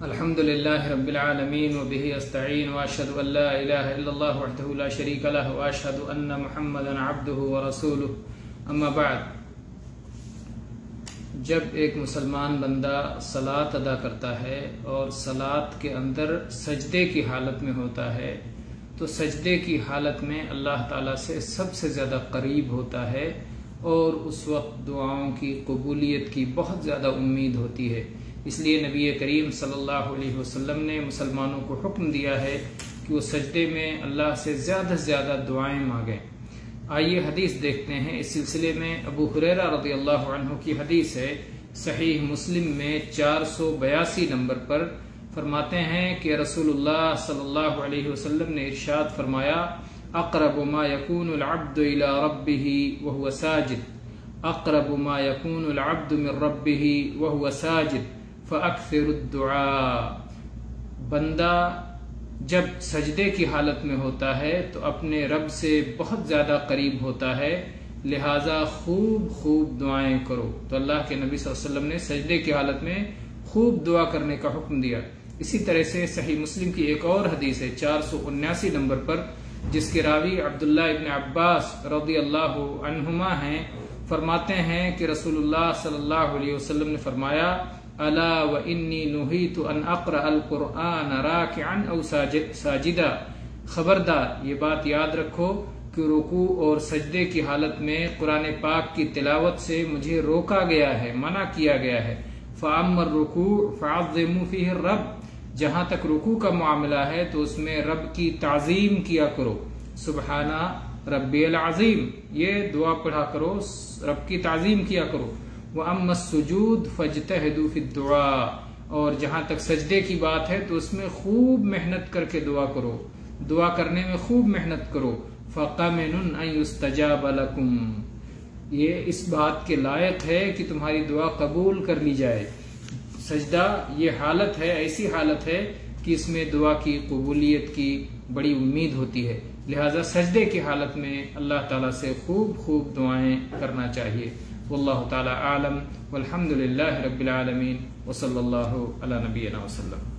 الحمدللہ رب العالمین وبہ استعین واشہد ان لا الہ الا اللہ وحدہ لا شریک لہ واشہد ان محمدا عبدہ ورسولہ اما بعد۔ جب ایک مسلمان بندہ صلاۃ ادا کرتا ہے اور صلاۃ کے اندر سجدے کی حالت میں ہوتا ہے تو سجدے کی حالت میں اللہ تعالیٰ سے سب سے زیادہ قریب ہوتا ہے اور اس وقت دعاؤں کی قبولیت کی بہت زیادہ امید ہوتی ہے۔ اس لیے نبی کریم صلی اللہ علیہ وسلم نے مسلمانوں کو حکم دیا ہے کہ وہ سجدے میں اللہ سے زیادہ دعائیں مانگیں۔ آئیے حدیث دیکھتے ہیں۔ اس سلسلے میں ابو ہریرہ رضی اللہ عنہ کی حدیث ہے، صحیح مسلم میں 482 نمبر پر فرماتے ہیں کہ رسول اللہ صلی اللہ علیہ وسلم نے ارشاد فرمایا، اقرب ما یکون العبد الى ربہ وهو ساجد، اقرب ما یکون العبد من ربہ وهو ساجد فاکثر الدعاء۔ بندہ جب سجدے کی حالت میں ہوتا ہے تو اپنے رب سے بہت زیادہ قریب ہوتا ہے، لہٰذا خوب دعائیں کرو۔ تو اللہ کے نبی صلی اللہ علیہ وسلم نے سجدے کی حالت میں خوب دعا کرنے کا حکم دیا۔ اسی طرح سے صحیح مسلم کی ایک اور حدیث ہے 479 نمبر پر، جس کے راوی عبداللہ ابن عباس رضی اللہ عنہما ہیں۔ فرماتے ہیں کہ رسول اللہ صلی اللہ علیہ وسلم نے فرمایا، الا وانی نہیت ان اقرأ القرآن راکعا او ساجدا۔ خبردار، یہ بات یاد رکھو کہ رکوع اور سجدے کی حالت میں قرآن پاک کی تلاوت سے مجھے روکا گیا ہے، منع کیا گیا ہے۔ فاما الرکوع فعظموا فیہ الرب، جہاں تک رکوع کا معاملہ ہے تو اس میں رب کی تعظیم کیا کرو، سبحانہ ربی العظیم، یہ دعا پڑھا کرو، رب کی تعظیم کیا کرو۔ وَأَمَّا السُّجُودُ فَاجْتَهِدُوا فِي الدُّعَاءِ، اور جہاں تک سجدے کی بات ہے تو اس میں خوب محنت کر کے دعا کرو، دعا کرنے میں خوب محنت کرو۔ فَقَمِنٌ أَن يُسْتَجَابَ لَكُمْ، یہ اس بات کے لائق ہے کہ تمہاری دعا قبول کر لی جائے۔ سجدہ یہ حالت ہے، ایسی حالت ہے کہ اس میں دعا کی قبولیت کی بڑی امید ہوتی ہے، لہذا سجدے کی حالت میں اللہ تعالیٰ سے خوب دعائیں کرنا چاہیے۔ واللہ تعالی اعلم، والحمد للہ رب العالمین، وصلی اللہ علی نبینا وسلم۔